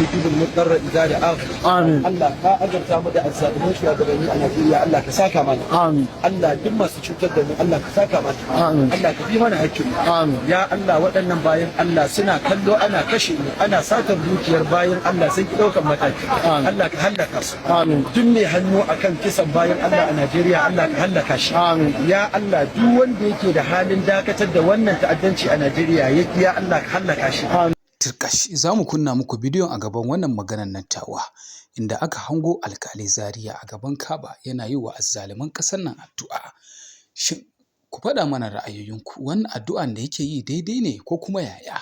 yujibul mudarra idza da'a. Amin. Allah ka azurta mu da azzalimin shugabanni a Najeriya, Allah ka saka mana. Amin. Allah duk masu cutar da mu Allah ka saka mana. Amin. Allah ka bi mana hakkin mu. Amin. Ya Allah waɗannan bayan Allah suna kallo ana kashe mu, ana satar dukiyar bayan Allah sun ki ɗaukan mataki. Allah ka hallaka su. Amin. Duk mai hannu akan kisan bayan Allah a Najeriya Allah ka hallaka shi. Amin. Ya Allah duk wanda yake da halin dakatar da wannan ta'addanci a Najeriya ya Allah ka hallaka shi. Turkash za mu kunna muku bidiyon a gaban wannan maganar nan tawa inda aka hango alkali Zaria a gaban Kaba yana yi wa azzaliman ƙasar nan addu'a. Shin ku faɗa mana ra'ayoyinku, wannan addu'an da yake yi daidai ne ko kuma yaya?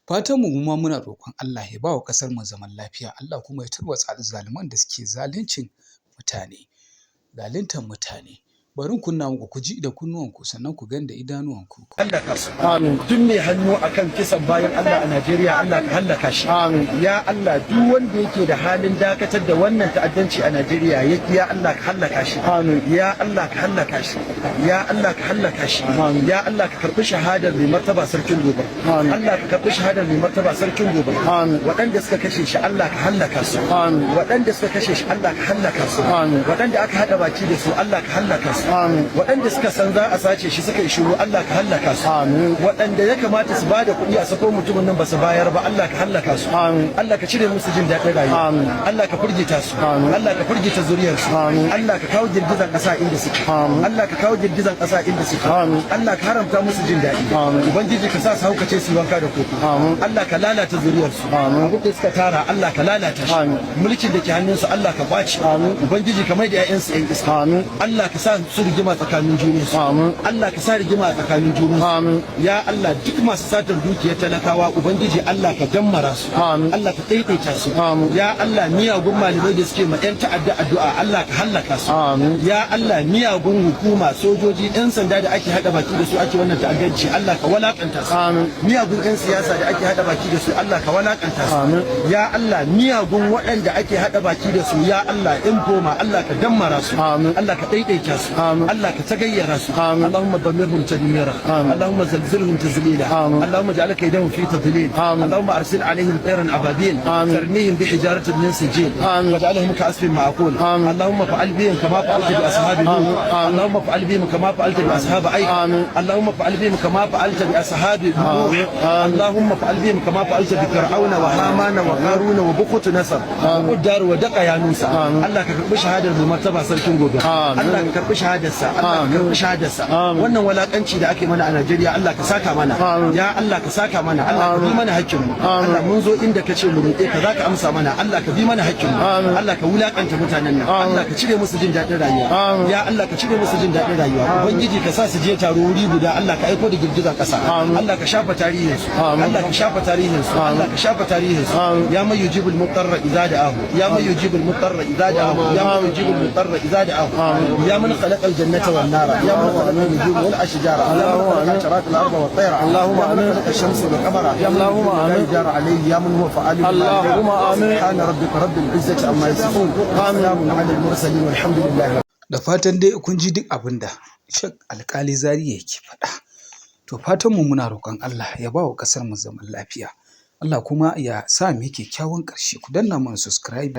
Fatan mu ma muna roƙon Allah ya ba wa ƙasar mu zaman lafiya, Allah kuma ya tarwatsa azzaliman da suke zaluntar mutane. Bari in kunna muku ku ji da kunnuwanku sannan ku gani da idanuwanku. Hallaka su. Amin. Duk mai hannu akan kisan bayan Allah a Najeriya Allah ka hallaka shi. Amin. Ya Allah duk wanda yake da halin dakatar da wannan ta'addanci a Najeriya ya Allah ka hallaka shi. Amin. Ya Allah ka hallaka shi. Ya Allah ka hallaka shi. Amin. Ya Allah ka karbi shahadar mai martaba sarkin gobe. Amin. Allah ka karbi shahadar mai martaba sarkin gobe. Amin. Waɗanda suka kashe shi Allah ka hallaka su. Amin. Waɗanda suka kashe shi Allah ka hallaka su. Amin. Waɗanda aka hada baki da su Allah ka hallaka su. Amin. Waɗanda suka san za a sace shi suka yi shiru Allah ka hallaka su. Amin. Waɗanda ya kamata su bada kuɗi a sako mutumin nan ba su bayar ba Allah ka hallaka su. Amin. Allah ka cire musu jin daɗin rayuwa. Amin. Allah ka firgita su. Amin. Allah ka firgita zuriyar su. Amin. Allah ka kawo girgizan ƙasa inda suke. Amin. Allah ka kawo girgizan ƙasa inda suke. Amin. Allah ka haramta musu jin daɗi. Amin. Ubangiji ka sa su haukace su yi wanka da koko. Amin. Allah ka lalata zuriyar su. Amin. Abin da suka tara Allah ka lalata shi. Amin. Mulkin da ke hannun su Allah ka kwaci. Amin. Ubangiji ka mai da 'ya'yansu 'yan iska. Amin. Allah ka sa su rigima tsakanin junansu. Amin. Allah ka sa rigima a tsakanin junansu. Amin. Ya Allah duk masu satar dukiyar talakawa Ubangiji Allah ka dammara su. Amin. Allah ka daidaita su. Amin. Ya Allah miyagun malamai da suke ma 'yan ta'adda addu'a Allah ka hallaka su. Amin. Ya Allah miyagun hukuma sojoji 'yan sanda da ake hada baki da su ake wannan ta'addanci Allah ka walakanta su. Amin. Miyagun 'yan siyasa da ake hada baki da su Allah ka walakanta su. Amin. Ya Allah miyagun waɗanda ake hada baki da su ya Allah in goma Allah ka dammara su. Amin. Allah ka daidaita su. Amin. Allah ka tagayyara su. Amin. اللهم دمرهم تدميرا آمين. اللهم زلزلهم تزليلا آمين. اللهم اجعل كيدهم في تضليل آمين. اللهم ارسل عليهم طيرا ابابيل آمين. ترميهم بحجاره من سجيل آمين. واجعلهم كعصف معقول آمين. اللهم فعل بهم كما فعلت باصحاب نوح اللهم فعل بهم كما فعلت باصحاب ايوب آمين. اللهم فعل بهم كما فعلت باصحاب نوح اللهم فعل بهم كما فعلت بفرعون وهامان وقارون وبخت نصر والدار ودق يا موسى الله كرب شهاده بمرتبه سركن gobe Allah ka karbi shahadarsa Allah ka karbi shahadarsa wannan walakanci da ake mana a Najeriya Allah ka saka mana ya Allah ka saka mana Allah ka bi mana hakkin mu Allah mun zo inda ka ce mu roƙe ka zaka amsa mana Allah ka bi mana hakkin mu Allah ka wulakanta mutanen nan Allah ka cire musu jin daɗin rayuwa ya Allah ka cire musu jin daɗin rayuwa ubangiji ka sa su je taro wuri guda Allah ka aiko da girgizar ƙasa Allah ka shafa tarihin su Allah ka shafa tarihin su Allah ka shafa tarihin su ya may yujibul mutarra idza da'ahu ya may yujibul mutarra idza da'ahu ya may yujibul mutarra idza da'ahu ya man khalaqa al-jannata wan nara ya man khalaqa an-nujuma wal ashjara اللهم امين شرات الارض والطير اللهم امين الشمس والقمر اللهم امين جار عليه يا من هو فعال اللهم امين سبحان ربك رب العزه عما يصفون وسلام على المرسلين والحمد لله. Da fatan dai kun ji duk abin da Sheikh Alkali Zaria yake faɗa. To fatan mu muna roƙon Allah ya ba wa ƙasar mu zaman lafiya. Allah kuma ya sa mu kyakkyawan ƙarshe. Ku danna mana subscribe